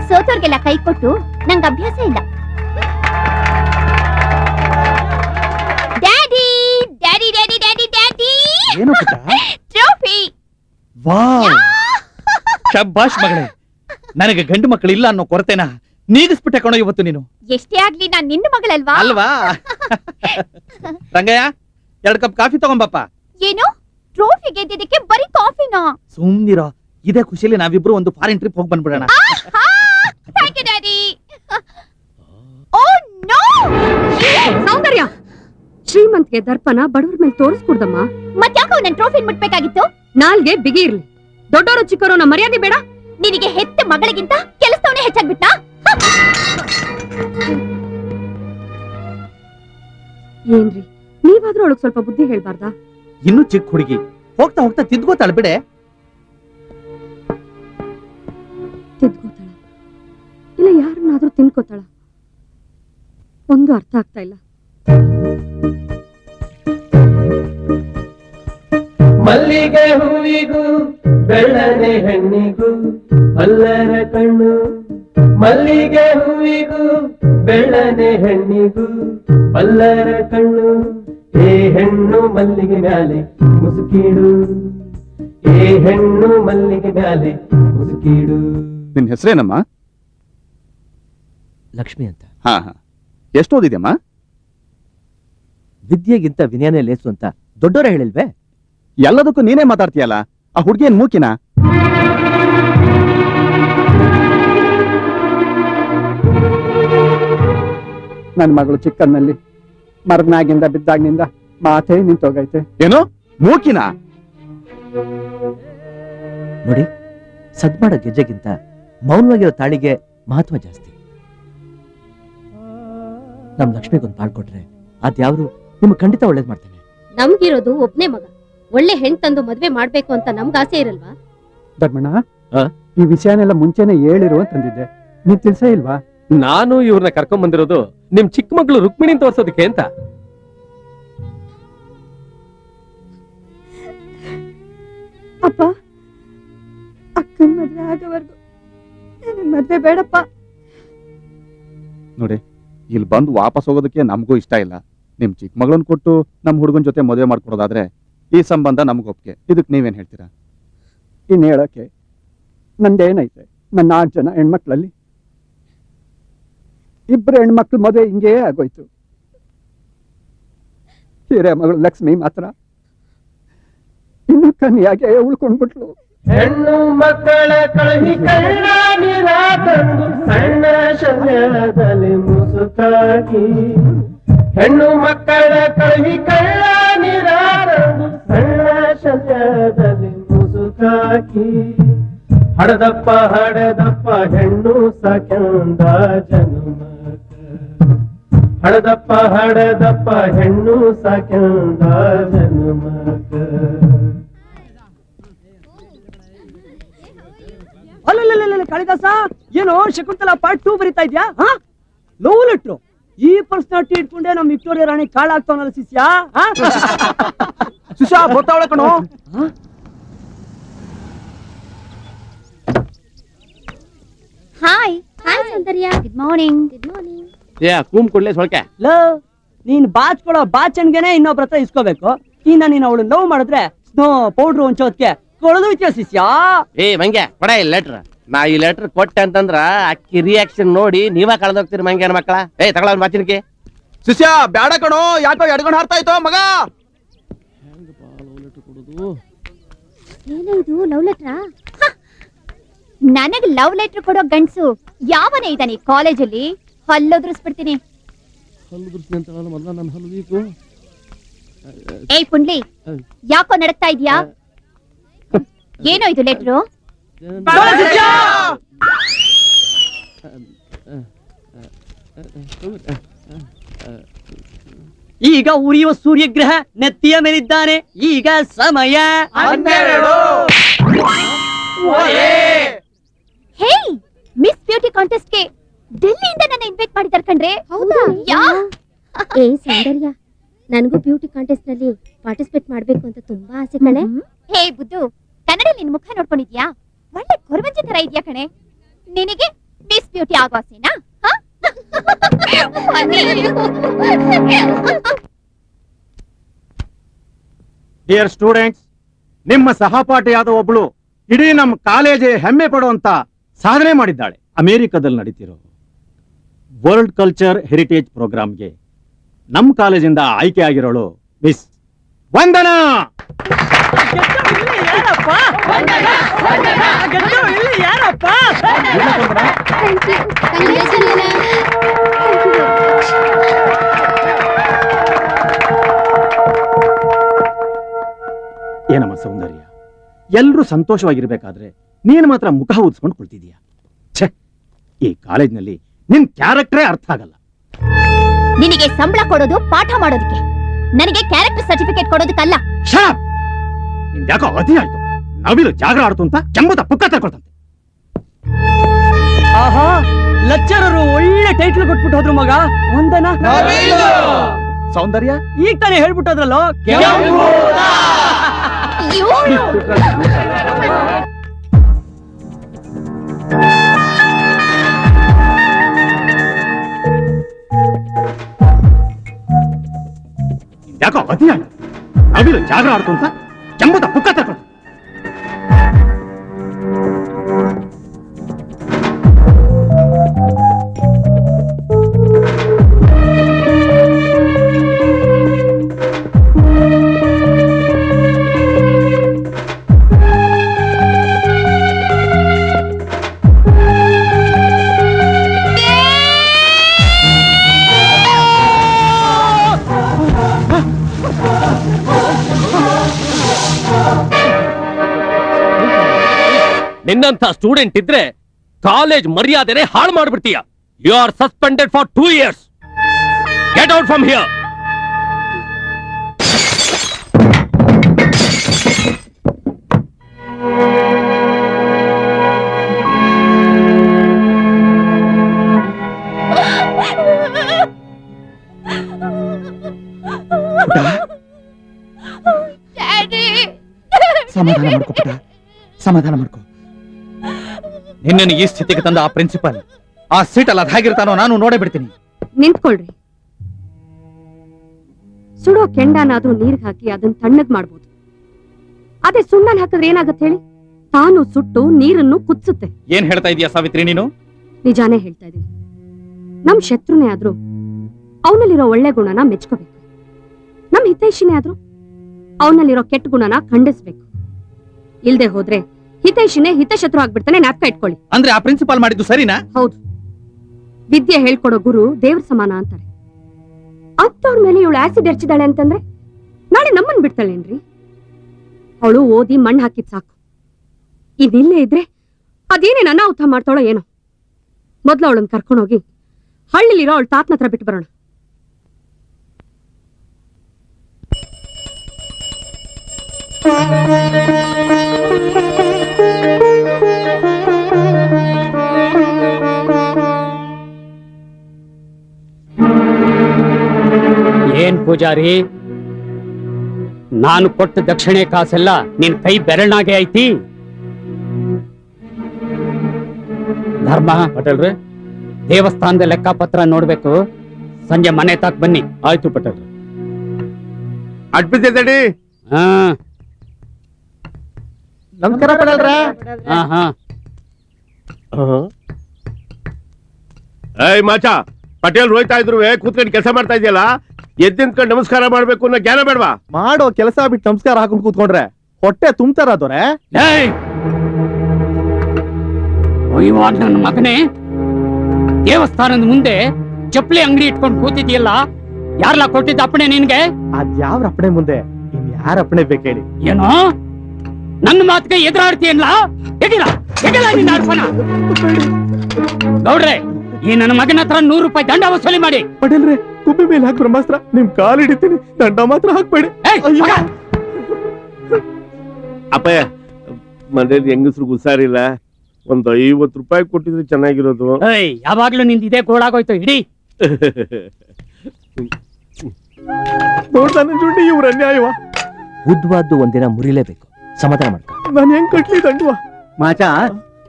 ಸೋತೋರ್ಗೆಲ್ಲ ಕೈ ಕೊಟ್ಟು ನಂಗೆ ಅಭ್ಯಾಸ ಇಲ್ಲ. Daddy daddy daddy daddy daddy trophy. ಶಬ್ಬಾಷ್ ಮಗಳೇ, ನನಗೆ ಗಂಡು ಮಕ್ಕಳು ಇಲ್ಲ ಅನ್ನೋ ಕೊರತೆನ ನೀಗಿಸ್ಬಿಟ್ಟೆ ಕಣೋ ಇವತ್ತು ನೀನು. ಎಷ್ಟೇ ಆಗ್ಲಿ ನಾನ್ ನಿನ್ನ ಮಗಳಲ್ವಾ? ಅಲ್ವಾ? ರಂಗಯ್ಯ, 2 ಕಪ್ ಕಾಫಿ ತಗೊಂಬಪ್ಪ. ಏನು ಟ್ರೋಫಿ ಗೆದ್ದಿದ್ದಕ್ಕೆ ಬರೀ ಕಾಫಿನಾ? ಸುಮ್ನಿರೋ, ಇದೇ ಖುಷಿಲಿ ನಾವಿಬ್ರು ಒಂದು ಫಾರಿನ್ ಟ್ರಿಪ್ ಹೋಗಿ ಬಂದ್ಬಿಡೋಣ. Thank you daddy. Oh no Soundarya, ಶ್ರೀಮಂತಿಗೆ ದರ್ಪಣ ಬಡವರ ಮೇಲೆ ತೋರಿಸ್ಕೊಡ್ದಮ್ಮ. ಮತ್ತ್ಯಾಕೋ ನನ್ ಟ್ರೋಫಿ ಮುಟ್ಬೇಕಾಗಿತ್ತು? ನಾಲ್ಗೆ ಬಿಗಿ ಇರ್ಲಿ, ದೊಡ್ಡವರು ಚಿಕ್ಕವರು ನಮ್ಮ ಮರ್ಯಾದೆ ಬೇಡ. ನಿನಗೆ ಹೆತ್ತ ಮಗಳಿಗಿಂತ ಕೆಲಸದವನೇ ಹೆಚ್ಚಾಗ್ಬಿಟ್ನಾ? ಏನ್ರಿ, ನೀವಾದ್ರೂ ಅವಳಿಗೆ ಸ್ವಲ್ಪ ಬುದ್ಧಿ ಹೇಳ್ಬಾರ್ದಾ? ಇನ್ನು ಚಿಕ್ಕ ಹುಡುಗಿ, ಹೋಗ್ತಾ ಹೋಗ್ತಾ ತಿದ್ಕೋತಾಳ ಬಿಡೆ. ತಿದ್ಕೋತಾಳ ಇಲ್ಲ ಯಾರನ್ನಾದ್ರೂ ತಿನ್ಕೋತಾಳ? ಒಂದು ಅರ್ಥ ಆಗ್ತಾ ಇಲ್ಲ. ಮಲ್ಲಿಗೆ ಹೂವಿಗೂ ಬೆಳ್ಳನೆ ಹೆಣ್ಣಿಗೂ ಮಲ್ಲರ ಕಣ್ಣು. ಮಲ್ಲಿಗೆ ಹೂವಿಗೂ ಬೆಳ್ಳನೆ ಹೆಣ್ಣಿಗೂ ಮಲ್ಲರ ಕಣ್ಣು. ಏ ಹೆಣ್ಣು ಮಲ್ಲಿಗೆ ಮ್ಯಾಲೆ ಮುಸುಕೀಡು, ಏ ಹೆಣ್ಣು ಮಲ್ಲಿಗೆ ಮ್ಯಾಲೆ ಮುಸುಕೀಡು. ನಿನ್ ಹೆಸರೇನಮ್ಮ? ಲಕ್ಷ್ಮಿ ಅಂತ. ಹಾ ಹಾ. ಎಷ್ಟು ಓದಿದ್ಯಮ್ಮ? ವಿದ್ಯೆಗಿಂತ ವಿನಯನೇ ಲೇಸು ಅಂತ ದೊಡ್ಡವರೇ ಹೇಳಿಲ್ವೇ? ಎಲ್ಲದಕ್ಕೂ ನೀನೇ ಮಾತಾಡ್ತೀಯಲ್ಲ, ಆ ಹುಡುಗಿಯನ್ ಮೂಕಿನ? ನನ್ನ ಮಗಳು ಚಿಕ್ಕನ್ನಲ್ಲಿ ಮರನಾಗಿಂದ ಬಿದ್ದಾಗಿನಿಂದ ಮಾತೇ ನಿಂತೋಗೈತೆ. ಏನು ಮೂಕಿನ? ನೋಡಿ, ಸದ್ಮಾಡ ಗೆಜ್ಜೆಗಿಂತ ಮೌನವಾಗಿರೋ ತಾಳಿಗೆ ಮಹತ್ವ ಜಾಸ್ತಿ. ನಮ್ ಲಕ್ಷ್ಮಿಗೊಂದು ತಾಳ್ ಕೊಟ್ರೆ ಅದ್ಯಾವ್ರು ನಿಮ್ಗೆ ಖಂಡಿತ ಒಳ್ಳೇದ್ ಮಾಡ್ತೇನೆ. ನಮ್ಗಿರೋದು ಒಬ್ನೇ ಮಗ, ಒಳ್ಳೆ ಹೆಣ್ ತಂದು ಮದ್ವೆ ಮಾಡ್ಬೇಕು ಅಂತ ನಮ್ಗೆ ಆಸೆ ಇರಲ್ವಾ? ಧರ್ಮಣ್ಣ, ಈ ವಿಷಯನೆಲ್ಲ ಮುಂಚೆನೆ ಹೇಳಿರು ಅಂತಂದಿದ್ದೆ, ನೀನ್ ತಿಳ್ಸೇ ಇಲ್ವಾ? ನಾನು ಇವ್ರನ್ನ ಕರ್ಕೊಂಡ್ ಬಂದಿರೋದು ನಿಮ್ ಚಿಕ್ಕ ಮಗಳು ರುಕ್ಮಿಣಿ ತೋರ್ಸೋದಕ್ಕೆ ಅಂತ. ಅಪ್ಪ, ಅಕ್ಕನ ಮದ್ವೆ ಆಗೋವರೆಗೂ ಮದ್ವೆ ಬೇಡಪ್ಪ. ನೋಡಿ, ಇಲ್ಲಿ ಬಂದು ವಾಪಸ್ ಹೋಗೋದಕ್ಕೆ ನಮಗೂ ಇಷ್ಟ ಇಲ್ಲ. ನಿಮ್ ಚಿಕ್ಕ ಮಗಳನ್ನ ಕೊಟ್ಟು ನಮ್ ಹುಡುಗನ್ ಜೊತೆ ಮದುವೆ ಮಾಡ್ಕೊಡೋದಾದ್ರೆ ಈ ಸಂಬಂಧ ನಮ್ಗೆ ಒಪ್ಪಿಗೆ. ಇದಕ್ ನೀವೇನ್ ಹೇಳ್ತೀರಾ? ಇನ್ ಹೇಳಕ್ಕೆ ನಂದೇನೈತೆ, ನನ್ನ 4 ಜನ ಹೆಣ್ಮಕ್ಳಲ್ಲಿ 2 ಹೆಣ್ಮಕ್ಳು ಮದುವೆ ಹಿಂಗೇ ಆಗೋಯ್ತು. ಹಿರೇ ಮಗಳು ಲಕ್ಷ್ಮಿ ಮಾತ್ರ ಇನ್ನು ಕನ್ಯಾಗೆ ಉಳ್ಕೊಂಡ್ಬಿಟ್ಲು. ಹೆಣ್ಣು ಮಕ್ಕಳ ಕಳಹಿ ಕಳ್ಳ ನೀರ ತಂದು ಸಣ್ಣ ಶಲ್ಯದಲ್ಲಿ ಮುಸುಕಾಗಿ. ಹೆಣ್ಣು ಮಕ್ಕಳ ಕಳಹಿ ಕಳ್ಳ ನೀರ ತಂದು ಸಣ್ಣ ಶಲ್ಯದಲ್ಲಿ ಮುಸುಕಾಗಿ. ಹಡದಪ್ಪ ಹಡದಪ್ಪ ಹೆಣ್ಣು ಸಾಕ್ಯಂದ ಜನುಮಕ. ಹಡದಪ್ಪ ಹಡದಪ್ಪ ಹೆಣ್ಣು ಸಾಕ್ಯಂದ ಜನುಮಕ. ಅಲ್ಲ ಕಾಳಿದಾಸ, ಏನೋ ಶಕುಂತಲಾ ಪಾರ್ಟ್ 2 ಬರೀತಾ ಇದ್ಯಾ? Love letter. ಈ ಪರ್ಸನಾಲಿಟಿ ಇಟ್ಕೊಂಡೆ ನಮ್ ವಿಕ್ಟೋರಿಯಾ ರಾಣಿ ಕಾಳಾಗ್ತಾವನಲ್ಲ ಶಿಷ್ಯ. ಶಿಷ್ಯ ಗೊತ್ತಾವಳ ಕಣೋ. Hi hi Soundarya, good morning. Good morning. ಕೂಮ್ ಕೊಡ್ಲೆ ಸೊಳ್ಕೆ. ನೀನ್ ಬಾಚ್ಕೊಳೋ ಬಾಚಣ್ಗೆನೆ ಇನ್ನೊಬ್ರ ಹತ್ರ ಇಸ್ಕೋಬೇಕು. ಇನ್ನ ನೀನ್ ಅವಳು ಲವ್ ಮಾಡಿದ್ರೆ ಸ್ನೋ ಪೌಡ್ರು ಒಂಚೋದ್ಕೆ ಕೊಳದು ಇತ್ಯೋ ಶಿಷ್ಯ. ಮಂಗ್ಯ ಕೊಡ ಈ ಲೆಟ್ರ್. ನಾ ಈ ಲೆಟರ್ ಕೊಟ್ಟೆ ಅಂತಂದ್ರ ಅಕ್ಕಿ ರಿಯಾಕ್ಷನ್ ನೋಡಿ ನೀವ ಕಳೆದೋಗ್ತೀರಿ ಮಂಗ್ಯನ ಮಕ್ಕಳ. ತಗೊಳ ಮಾತಿನಕ್ಕೆ. ಶಿಷ್ಯ ಬ್ಯಾಡ ಕಣೋ, ಯಾಕೋ ಎಡ್ಕೊಂಡು ಹಾರ್ತಾ ಇತ್ತು ಮಗ. ಏನಿದು ಲವ್ ಲೆಟ್ರಾ? ನನಗ್ ಲವ್ ಲೆಟರ್ ಕೊಡೋ ಗಂಡ್ಸು ಯಾವನೇ ಇದ್ದಾನೆ ಕಾಲೇಜಲ್ಲಿ ಹಲ್ಲೋದ್ರಿಸ್ಬಿಡ್ತೀನಿ. ಏಯ್ ಪುಂಡ್ಲಿ, ಯಾಕೋ ನಡಕ್ತಾ ಇದ್ಯಾ? ಏನೋ ಇದು ಲೆಟ್ರು? ಈಗ ಉರಿಯುವ ಸೂರ್ಯಗ್ರಹ ನೆತ್ತಿಯ ಮೇಲಿದ್ದಾನೆ. ಈಗ ಸಮಯ ಹೇ, ಮಿಸ್ ಬ್ಯೂಟಿ ಕಾಂಟೆಸ್ಟ್ಗೆ ಡೆಲ್ಲಿಯಿಂದ ನನ್ನ ಇನ್ವೈಟ್ ಮಾಡಿದಾರೆ ಕಣ್ರೆ. ಹೌದಾ? ಯಾ ಏ ಸೌಂದರ್ಯ, ನನಗೂ ಬ್ಯೂಟಿ ಕಾಂಟೆಸ್ಟ್ ನಲ್ಲಿ ಪಾರ್ಟಿಸಿಪೇಟ್ ಮಾಡ್ಬೇಕು ಅಂತ ತುಂಬಾ ಆಸೆ ಕಣೆ. ಹೇ ಬುದ್ದು, ಕನ್ನಡದಲ್ಲಿ ನಿನ್ ಮುಖ ನೋಡ್ಕೊಂಡಿದ್ಯಾ? ಒಳ್ಳೆ ಕೊರವಂಜಿ ತರ ಇದ್ಯಾ ಕಣೆ. ನಿನಗೆ ಮಿಸ್ ಬ್ಯೂಟಿ ಆಗೋ ಆಸೆನಾ? ಡಿಯರ್ ಸ್ಟೂಡೆಂಟ್ಸ್, ನಿಮ್ಮ ಸಹಪಾಠಿಯಾದ ಒಬ್ಳು ಇಡೀ ನಮ್ಮ ಕಾಲೇಜ್ ಹೆಮ್ಮೆ ಪಡುವಂತ ಸಾಧನೆ ಮಾಡಿದ್ದಾಳೆ. ಅಮೆರಿಕದಲ್ಲಿ ನಡೀತಿರೋ ವರ್ಲ್ಡ್ ಕಲ್ಚರ್ ಹೆರಿಟೇಜ್ ಪ್ರೋಗ್ರಾಮ್ಗೆ ನಮ್ಮ ಕಾಲೇಜಿಂದ ಆಯ್ಕೆ ಆಗಿರೋಳು ಮಿಸ್ ವಂದನಾ. ಏನಮ್ಮ ಸೌಂದರ್ಯ, ಎಲ್ರೂ ಸಂತೋಷವಾಗಿರ್ಬೇಕಾದ್ರೆ ನೀನು ಮಾತ್ರ ಮುಖ ಊದ್ಸ್ಕೊಂಡು ಕುಳ್ತಿದೀಯ. ಛೆ, ಈ ಕಾಲೇಜ್ನಲ್ಲಿ ನಿನ್ ಕ್ಯಾರೆಕ್ಟರೇ ಅರ್ಥ ಆಗಲ್ಲ. ನಿನಗೆ ಸಂಬಳ ಕೊಡೋದು ಪಾಠ ಮಾಡೋದಕ್ಕೆ, ನನಗೆ ಕ್ಯಾರೆಕ್ಟರ್ ಸರ್ಟಿಫಿಕೇಟ್ ಕೊಡೋದಕ್ಕಲ್ಲ. ನಿಂದ್ಯಾಕೋ ಅತಿ ಆಯ್ತು. ನವಿಲು ಜಾಗರ ಆಡ್ತು ಅಂತ ಕೆಂಬದ ಪುಕ್ಕ ತಗೊಳ್ತಂತೆ. ಆಹಾ, ಲೆಕ್ಚರರು ಒಳ್ಳೆ ಟೈಟಲ್ ಕೊಟ್ಬಿಟ್ಟು ಹೋದ್ರು ಮಗ. ವಂದನಾ. ಸೌಂದರ್ಯ ಈಗ ತಾನೇ ಹೇಳ್ಬಿಟ್ಟೋದ್ರಲ್ಲೋ. ಯಾಕೋ ಅತಿ ಆಯ್ತು. ನವಿಲು ಜಾಗರ ಆಡ್ತು ಅಂತ ಕೆಂಬದ ಪುಕ್ಕ ತಗೊಳ್ತ. ನಿನ್ನಂತ ಸ್ಟೂಡೆಂಟ್ ಇದ್ರೆ ಕಾಲೇಜ್ ಮರ್ಯಾದೆನೆ ಹಾಳು ಮಾಡ್ಬಿಡ್ತೀಯ. You are suspended for 2 years. Get out from here. ಸಮಾಧಾನ ಮಾಡ್ಕೋ ಪುಟ್ಟ, ಸಮಾಧಾನ ಮಾಡ್ಕೋ. ನಿನ್ನನ್ನು ಈ ಸ್ಥಿತಿಗೆ ತಂದ ಆ ಪ್ರಿನ್ಸಿಪಲ್ ಆ ಸೀಟಲ್ಲಿ ಅದ್ ಹೇಗಿರ್ತಾನೋ ನಾನು ನೋಡೇ ಬಿಡ್ತೀನಿ. ನಿಂತ್ಕೊಳ್ರಿ. ಸುಡೋ ಕೆಂಡನಾದ್ರೂ ನೀರ್ಗ್ ಹಾಕಿ ಅದನ್ನ ತಣ್ಣಗ್ ಮಾಡ್ಬೋದು. ಅದೇ ಸುಣ್ಣನ್ ಹಾಕಿದ್ರೆ ಏನಾಗತ್ತೆ ಹೇಳಿ? ತಾನು ಸುಟ್ಟು ನೀರನ್ನು ಕುದಿಸುತ್ತೆ. ಏನ್ ಹೇಳ್ತಾ ಇದೀಯ ಸಾವಿತ್ರಿ ನೀನು? ನಿಜಾನೇ ಹೇಳ್ತಾ ಇದೀನಿ. ನಮ್ ಶತ್ರುನೇ ಆದ್ರೂ ಅವನಲ್ಲಿರೋ ಒಳ್ಳೆ ಗುಣನ ಮೆಚ್ಕೋಬೇಕು. ನಮ್ ಹಿತೈಷಿನೇ ಆದ್ರೂ ಅವನಲ್ಲಿರೋ ಕೆಟ್ಟ ಗುಣನ ಖಂಡಿಸ್ಬೇಕು. ಇಲ್ದೆ ಹೋದ್ರೆ ಹಿತೈಷಿನೇ ಹಿತಶತ್ರು ಆಗ್ಬಿಡ್ತಾನೆ. ಜ್ಞಾಪಕ ಇಟ್ಕೊಳ್ಳಿ. ಅಂದ್ರೆ ಆ ಪ್ರಿನ್ಸಿಪಾಲ್ ಮಾಡಿದ್ದು ಸರಿನಾ? ಹೌದು. ವಿದ್ಯೆ ಹೇಳ್ಕೊಡೋ ಗುರು ದೇವ್ರ ಸಮಾನ ಅಂತಾರೆ. ಅಂತವ್ರ ಮೇಲೆ ಇವಳು ಆಸಿಡ್ ಎರಚಿದಾಳೆ ಅಂತಂದ್ರೆ ನಾಳೆ ನಮ್ಮನ್ ಬಿಡ್ತಾಳೇನ್ರಿ? ಅವಳು ಓದಿ ಮಣ್ಣು ಹಾಕಿದ್ ಸಾಕು. ಇದಿಲ್ಲೇ ಇದ್ರೆ ಅದೇನೇನ್ ಅನಾಹುತ ಮಾಡ್ತಾಳೋ ಏನೋ. ಮೊದ್ಲು ಅವಳನ್ನ ಕರ್ಕೊಂಡೋಗಿ ಹಳ್ಳಿಲಿರೋ ಅವಳ ತಾತನ ಹತ್ರ ಬಿಟ್ಟು ಬರೋಣ. ಏನ್ ಪೂಜಾರಿ, ನಾನು ಕೊಟ್ಟ ದಕ್ಷಿಣೆ ಕಾಸೆಲ್ಲ ನಿನ್ ಕೈ ಬೆರಳ್ನಾಗೆ ಐತಿ. ಧರ್ಮ ಪಟೇಲ್ರೆ, ದೇವಸ್ಥಾನದ ಲೆಕ್ಕಪತ್ರ ನೋಡ್ಬೇಕು. ಸಂಜೆ ಮನೆ ತಾಕ್ ಬನ್ನಿ. ಆಯ್ತು ಪಟೇಲ್ರೆ. ಅಡ್ಬಿದ್ದಿ. ಹಾ ನಮಸ್ಕಾರ ಪಟೇಲ್ರೆ. ಹಾ ಹಾ. ಏಯ್ ಮಾಚಾ, ಪಟೇಲ್ ಹೋಯ್ತಾ ಇದ್ರು ಕೂತ್ಕೊಂಡು ಕೆಲಸ ಮಾಡ್ತಾ ಇದೆಯಲ್ಲ, ಎದ್ದಿಂತ್ಕೊಂಡು ನಮಸ್ಕಾರ ಮಾಡ್ಬೇಕು ಅನ್ನೋ ಜ್ಞಾನ ಬೇಡವಾ? ಮಾಡೋ ಕೆಲಸ ಬಿಟ್ಟು ನಮಸ್ಕಾರ ಹಾಕೊಂಡು ಕೂತ್ಕೊಂಡ್ರೆ ಹೊಟ್ಟೆ ತುಂಬ್ತಾರ ದೊರೆ. ಇವಾಗ ನನ್ನ ಮಗನೇ ದೇವಸ್ಥಾನದ ಮುಂದೆ ಚಪ್ಪಲಿ ಅಂಗಡಿ ಇಟ್ಕೊಂಡು ಕೂತಿದ್ಯಲ್ಲ, ಯಾರ್ಲ ಕೊಟ್ಟಿದ್ದ ಅಪ್ಪಣೆ ನಿನ್ಗೆ? ಅದ್ಯಾವ್ರ ಅಪ್ಪಣೆ ಮುಂದೆ ಇನ್ ಯಾರ ಅಪ್ಪಣೆ ಬೇಕೇಳಿ? ಏನೋ ನನ್ನ ಮಾತಿಗೆ ಎದುರಾಡ್ತೀಯಲ್ಲ, ಹೇಗಿಲ್ಲ ನಿನ್ನ ಅರ್ಪಣ. ಗೌಡ್ರೆ, ಈ ನನ್ನ ಮಗನ ಹತ್ರ 100 ರೂಪಾಯಿ ದಂಡ ವಸೂಲಿ ಮಾಡಿ. ಪಟೇಲ್ರೆ, ಕುಬ್ಬಿ ಮೇಲೆ ಹಾಕಿ ಬ್ರಹ್ಮಾಸ್ತ್ರ, ನಿಮ್ ಕಾಲ್ ಹಿಡಿತೀನಿ, ದಂಡ ಮಾತ್ರ ಹಾಕ್ಬೇಡಿ. ಅಪ್ಪಯ್ಯ, ಮನೇಲಿ ಹೆಂಗಸ್ರಿಗೆ ಹುಷಾರಿಲ್ಲ, ಒಂದ್ 50 ರೂಪಾಯಿ ಕೊಟ್ಟಿದ್ರೆ ಚೆನ್ನಾಗಿರೋದು. ಯಾವಾಗ್ಲೂ ನಿಂದ ಇದೇ ಗೋಳಾಗೋಯ್ತು. ಇಡೀ ನೋಡ್ತಾನೆ ಜುಂಡಿ, ಇವ್ರ ಅನ್ಯಾಯವ. ಉದ್ವಾದ್ದು ಒಂದಿನ ಮುರಿಲೇಬೇಕು. ಸಮಾಧಾನ ಮಾಡ್ಕ. ನಾನು ಹೆಂಗ್ ಕಟ್ಲಿ ದಂಡವ? ಮಾಚ,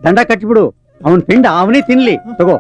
ದಂಡ ಕಟ್ಬಿಡು, ಅವನ್ ಪಿಂಡ ಅವನೇ ತಿನ್ಲಿ. ತಗೋ.